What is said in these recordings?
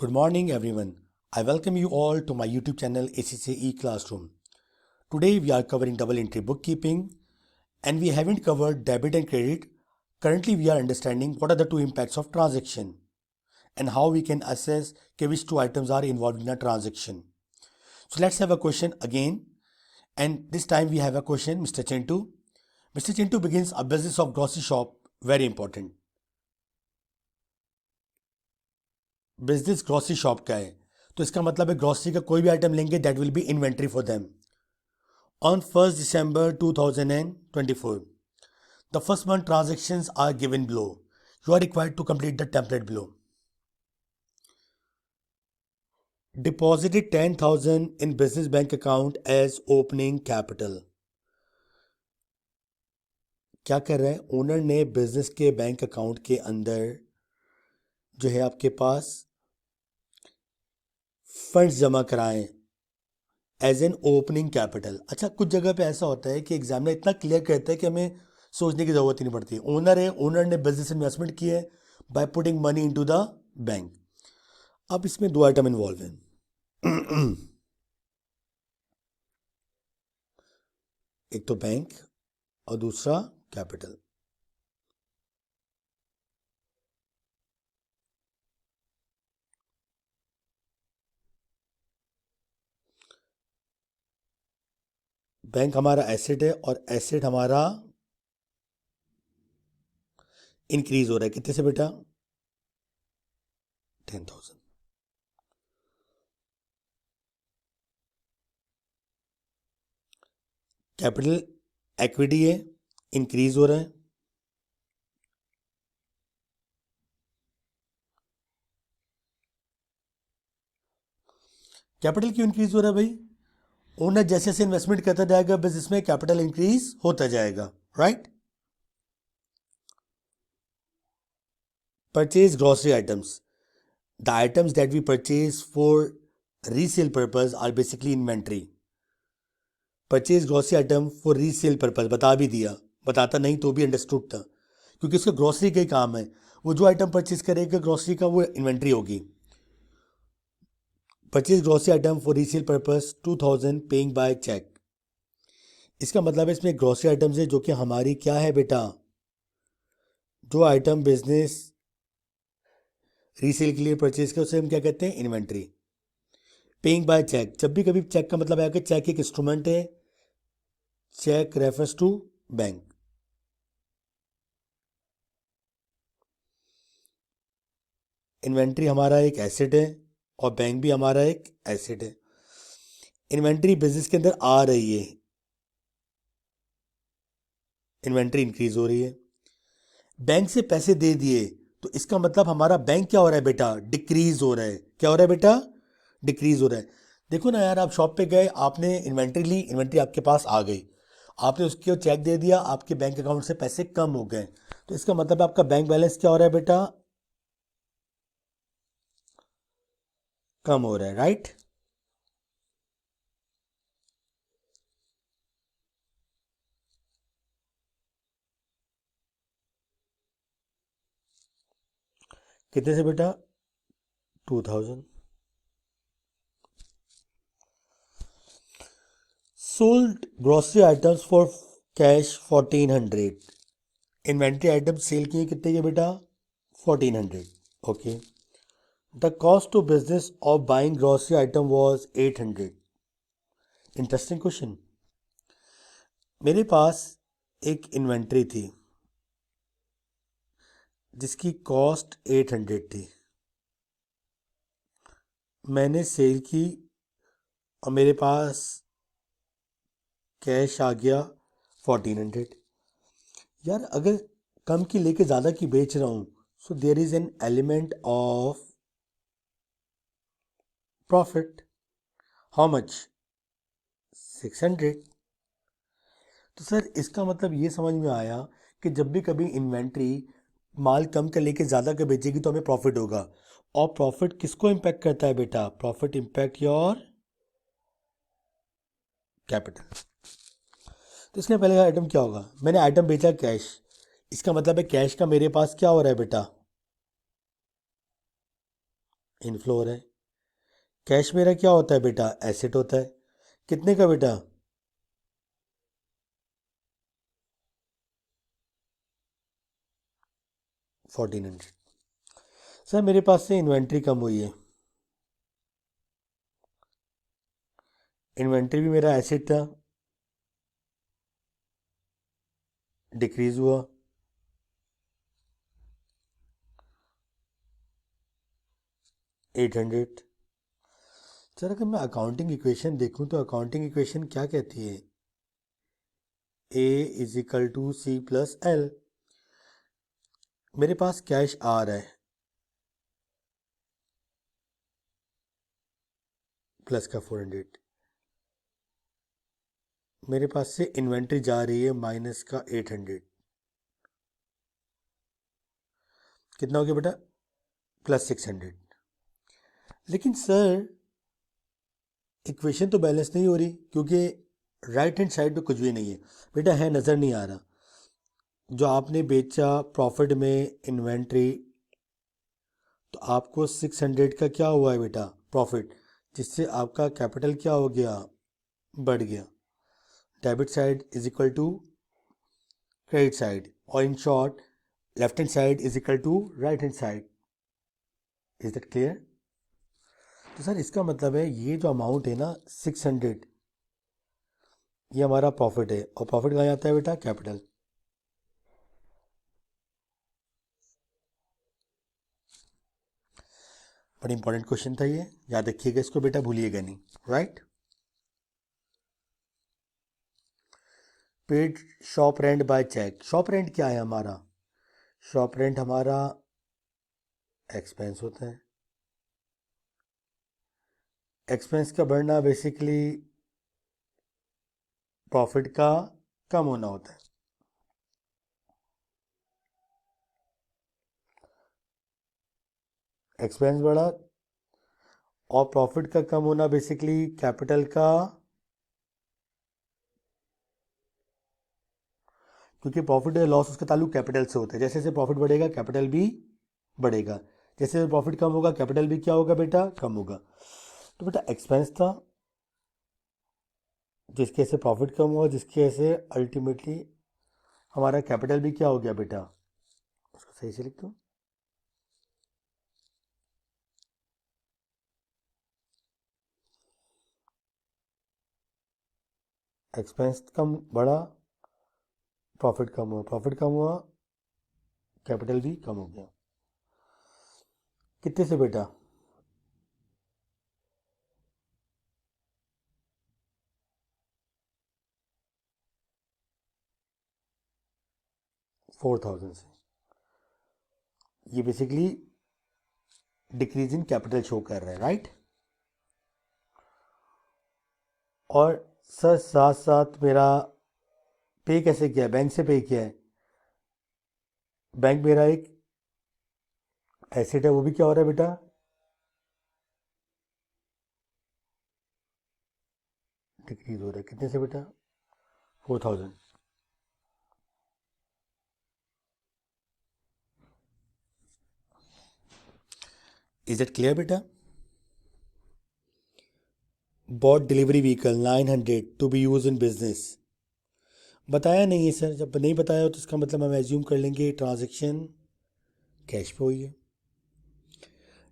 Good morning, everyone. I welcome you all to my YouTube channel ACCE Classroom. Today we are covering double entry bookkeeping and we haven't covered debit and credit. Currently, we are understanding what are the two impacts of transaction and how we can assess which two items are involved in a transaction. So let's have a question again. And this time we have a question, Mr. Chintu. Mr. Chintu begins a business of grocery shop. Very important. Business grocery shop का है तो इसका मतलब है grocery का कोई भी item लेंगे that will be inventory for them on 1st December 2024 the first month transactions are given below. You are required to complete the template below. Deposited 10,000 in business bank account as opening capital. क्या कर रहा है owner ने business के bank account के अंदर जो है आपके पास फंड्स जमा कराएं एज एन ओपनिंग कैपिटल. अच्छा, कुछ जगह पे ऐसा होता है कि एग्जामिनर इतना क्लियर करता है कि हमें सोचने की ज़रूरत ही नहीं पड़ती. ओनर है, ओनर ने बिजनेस इन्वेस्टमेंट की है by putting money into the bank. अब इसमें दो आइटम इन्वॉल्व हैं. एक तो बैंक और दूसरा कैपिटल. बैंक हमारा एसेट है और एसेट हमारा इंक्रीज हो रहा है. कितने से बेटा? 10,000. कैपिटल इक्विटी है, इंक्रीज हो रहा है. कैपिटल क्यों इंक्रीज हो रहा है भाई? ओनर जैसे जैसे इन्वेस्टमेंट करता जाएगा बिजनेस में कैपिटल इंक्रीज होता जाएगा. Right. Purchase grocery items. The items that we purchase for resale purpose are basically inventory. Purchase grocery item for resale purpose बता भी दिया, बताता नहीं तो भी अंडरस्टूड था क्योंकि उसका ग्रोसरी का ही काम है. वो जो आइटम परचेज करेगा ग्रोसरी का वो इन्वेंट्री होगी. Purchase grocery item for resale purpose 2,000 paying by cheque. इसका मतलब है इसमें ग्रोसरी आइटम्स है जो कि हमारी क्या है बेटा, जो आइटम बिजनेस रीसेल के लिए परचेज कर उसे हम क्या कहते हैं, इन्वेंट्री. पेइंग बाय चेक, जब भी कभी चेक का मतलब है कि चेक एक इंस्ट्रूमेंट है, cheque refers to bank. Inventory हमारा एक एसेट है और बैंक भी हमारा एक एसेट है. इन्वेंट्री बिजनेस के अंदर आ रही है, इन्वेंट्री इंक्रीज हो रही है. बैंक से पैसे दे दिए तो इसका मतलब हमारा बैंक क्या हो रहा है बेटा, डिक्रीज हो रहा है. क्या हो रहा है बेटा, डिक्रीज हो रहा है. देखो ना यार, आप शॉप पे गए, आपने इन्वेंट्री ली, इन्वेंट्री आपके पास आ गई, आपने उसके चेक दे दिया, आपके बैंक अकाउंट से पैसे कम हो गए तो इसका मतलब आपका बैंक बैलेंस क्या हो रहा है बेटा, कम हो रहा है. राइट. कितने से बेटा, 2,000. Sold grocery items for cash 1,400. Inventory item sale किए कितने के बेटा, 1,400. Okay. The cost to business of buying grocery item was 800. Interesting question. मेरे पास एक इन्वेंट्री थी जिसकी कॉस्ट 800 थी. मैंने सेल की और मेरे पास कैश आ गया 1,400. यार अगर कम की लेके ज़्यादा की बेच रहा हूँ so there is an element of profit. How much, 600. तो सर इसका मतलब ये समझ में आया कि जब भी कभी इन्वेंट्री माल कम का लेके ज़्यादा का बेचेगी तो हमें प्रॉफिट होगा. और प्रॉफिट किसको इम्पैक्ट करता है बेटा, प्रॉफिट इम्पैक्ट योर कैपिटल. तो इसके पहले आइटम क्या होगा, मैंने आइटम बेचा कैश, इसका मतलब है कैश का मेरे पास क्या हो रहा है बेटा, इनफ्लो हो रहा है। कैश मेरा क्या होता है बेटा? एसेट होता है। कितने का बेटा? 1400। सर मेरे पास से इन्वेंट्री कम हुई है। इन्वेंट्री भी मेरा एसेट था, डिक्रीज हुआ। 800। सर अगर मैं अकाउंटिंग इक्वेशन देखूं तो अकाउंटिंग इक्वेशन क्या कहती है? A is equal to C plus L. मेरे पास कैश आ रहा है प्लस का 400, मेरे पास से इन्वेंट्री जा रही है माइनस का 800। कितना हो गया बेटा? प्लस 600। लेकिन सर इक्वेशन तो बैलेंस नहीं हो रही, क्योंकि राइट हैंड साइड पे कुछ भी नहीं है। बेटा है, नज़र नहीं आ रहा। जो आपने बेचा प्रॉफिट में इन्वेंट्री, तो आपको 600 का क्या हुआ है बेटा? प्रॉफिट, जिससे आपका कैपिटल क्या हो गया? बढ़ गया। Debit side is equal to credit side, और in short left hand side is equal to right hand side. Is that clear? तो सर इसका मतलब है ये जो अमाउंट है ना 600, ये हमारा प्रॉफिट है, और प्रॉफिट कहाँ आता है बेटा? कैपिटल। बड़ा इंपॉर्टेंट क्वेश्चन था ये, याद रखिएगा इसको बेटा, भूलिएगा नहीं। Right. Paid shop rent by cheque. Shop rent क्या है हमारा? शॉप रेंट हमारा एक्सपेंस होता है। एक्सपेंस का बढ़ना बेसिकली प्रॉफिट का कम होना होता है। एक्सपेंस बढ़ा और प्रॉफिट का कम होना बेसिकली कैपिटल का, क्योंकि प्रॉफिट या लॉस उसका ताल्लुक कैपिटल से होता है। जैसे जैसे प्रॉफिट बढ़ेगा कैपिटल भी बढ़ेगा, जैसे प्रॉफिट कम होगा कैपिटल भी क्या होगा बेटा? कम होगा। तो बेटा एक्सपेंस था जिसके से प्रॉफिट कम हुआ, जिसके से अल्टीमेटली हमारा कैपिटल भी क्या हो गया बेटा? उसको सही से लिख दो। एक्सपेंस कम बढ़ा, प्रॉफिट कम हुआ, प्रॉफिट कम हुआ, कैपिटल भी कम हो गया। कितने से बेटा? 4000 से। ये basically decrease in capital show कर रहा है। राइट। और सर साथ साथ मेरा पे कैसे किया है? बैंक से पे किया है। बैंक मेरा एक एसेट है, वो भी क्या हो रहा है बेटा? डिक्रीज हो रहा है। कितने से बेटा? 4000। इज इट क्लियर बेटा? Bought delivery vehicle 900 to be use in business. बताया नहीं है सर, जब नहीं बताया हो तो इसका मतलब हम एज्यूम कर लेंगे ट्रांजैक्शन कैश पे हुई है।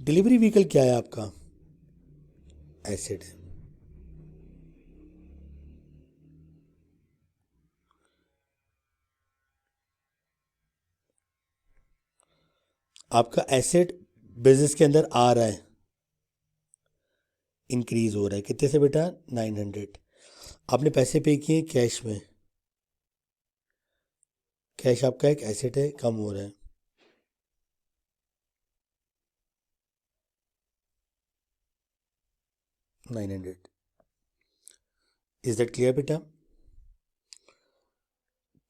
डिलीवरी व्हीकल क्या है आपका? एसेट है। आपका एसेट बिजनेस के अंदर आ रहा है, इंक्रीज हो रहा है। कितने से बेटा? 900। आपने पैसे पे किए कैश में, कैश आपका एक एसेट है, कम हो रहा है। 900। इज दैट क्लियर बेटा?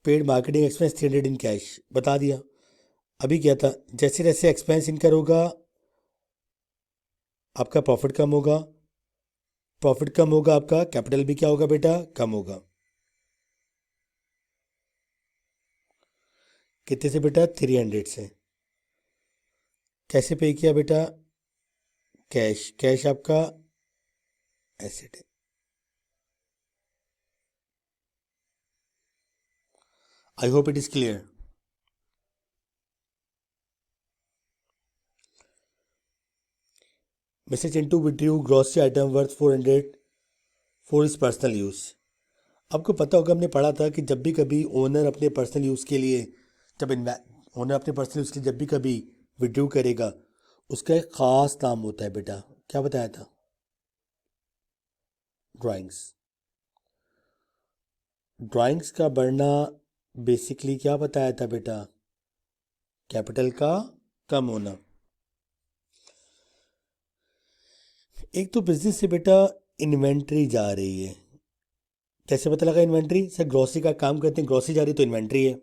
Paid marketing expense 300 in cash, बता दिया। अभी क्या था? जैसे जैसे एक्सपेंस इनकर होगा आपका प्रॉफिट कम होगा, प्रॉफिट कम होगा आपका कैपिटल भी क्या होगा बेटा? कम होगा। कितने से बेटा? 300 से। कैसे पे किया बेटा? कैश, कैश आपका एसेट है। I hope it is clear. Mister Chintu withdrew grocery item worth 400 for is personal use. आपको पता होगा, हमने पढ़ा था कि जब भी कभी ओनर अपने पर्सनल यूज़ के लिए, जब ओनर अपने पर्सनल यूज़ के लिए जब भी कभी विड्रू करेगा, उसका एक ख़ास नाम होता है बेटा। क्या बताया था? ड्राइंग्स। ड्राइंग्स का बढ़ना बेसिकली क्या बताया था बेटा? कैपिटल का कम होना। एक तो बिजनेस से बेटा इन्वेंट्री जा रही है। कैसे पता लगा इन्वेंट्री? सर ग्रोसरी का काम करते हैं, ग्रोसरी जा रही तो इन्वेंट्री है।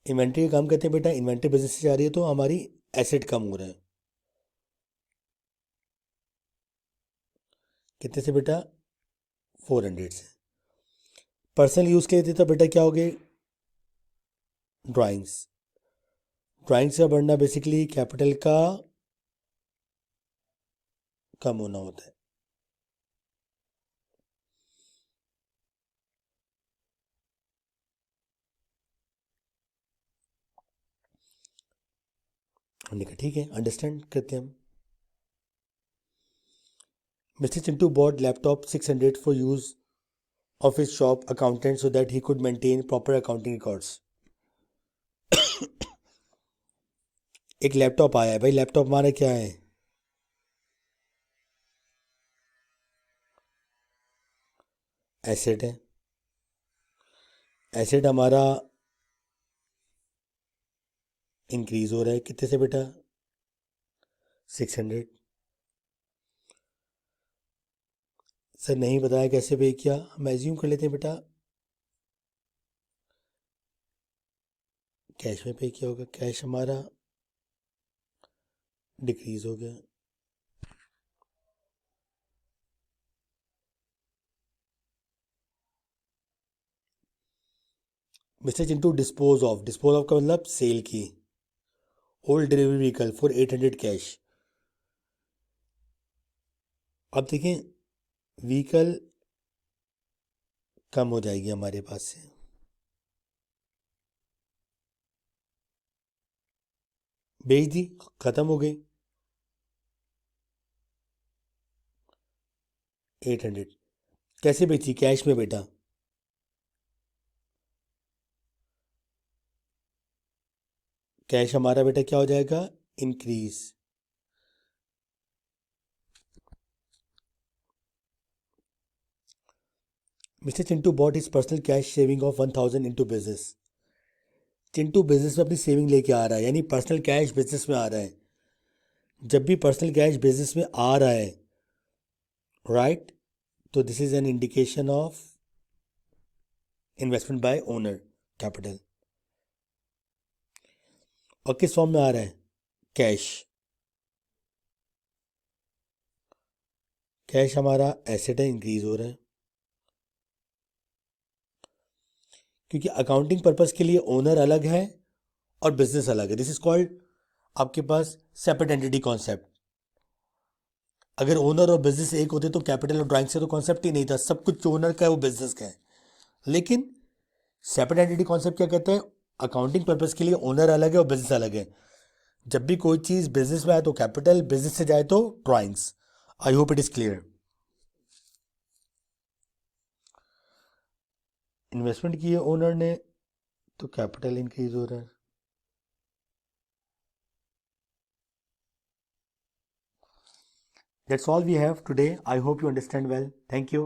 इन्वेंट्री का काम करते हैं बेटा, इन्वेंट्री बिजनेस से जा रही है तो हमारी एसेट कम हो रहा है। कितने से बेटा? 400 से। पर्सनल यूज़ के लिए थे तो बेटा क्या हो गए? ड्राइंग्स। ड्राइंग्स का बढ़ना बेसिकली कैपिटल का कम होना होता है। हमने कहा ठीक है, अंडरस्टैंड करते हैं हम। Mister Chintu bought laptop 600 for use of his shop accountant so that he could maintain proper accounting records. एक लैपटॉप आया है भाई, लैपटॉप हमारा क्या है? एसेट है। एसेट हमारा इंक्रीज हो रहा है कितने से बेटा? 600। सर नहीं बताया कैसे पे किया, हम एज्यूम कर लेते हैं बेटा कैश में पे किया होगा। कैश हमारा डिक्रीज हो गया। मिस्टर चिंटू डिस्पोज ऑफ का मतलब सेल की। Old delivery vehicle for 800 cash. अब देखें, व्हीकल कम हो जाएगी हमारे पास से। बेच दी, खत्म हो गई। 800 कैसे बेची? कैश में बेटा। कैश हमारा बेटा क्या हो जाएगा? Increase. Mister Chintu bot is personal cash saving of 1000 into business. Chintu business में अपनी सेविंग लेके आ रहा है, यानी पर्सनल कैश बिजनेस में आ रहा है। जब भी पर्सनल कैश बिजनेस में आ रहा है, राइट, तो this is an indication of investment by owner capital. और किस फॉर्म में आ रहा है? कैश। कैश हमारा एसेट है, इंक्रीज हो रहा है क्योंकि अकाउंटिंग पर्पस के लिए ओनर अलग है और बिजनेस अलग है। दिस इज कॉल्ड आपके पास सेपरेट एंटिटी कॉन्सेप्ट। अगर ओनर और बिजनेस एक होते तो कैपिटल और ड्राइंग से तो कॉन्सेप्ट ही नहीं था, सब कुछ जो ओनर का है वो बिजनेस का है। लेकिन सेपरेट एंटिटी कॉन्सेप्ट क्या कहता है? अकाउंटिंग पर्पस के लिए ओनर अलग है और बिजनेस अलग है। जब भी कोई चीज़ बिजनेस में आए तो कैपिटल, बिजनेस से जाए तो drawings. I hope it is clear. Investment की है ओनर ने तो कैपिटल इंक्रीज हो रहा है। That's all we have today. I hope you understand well. Thank you.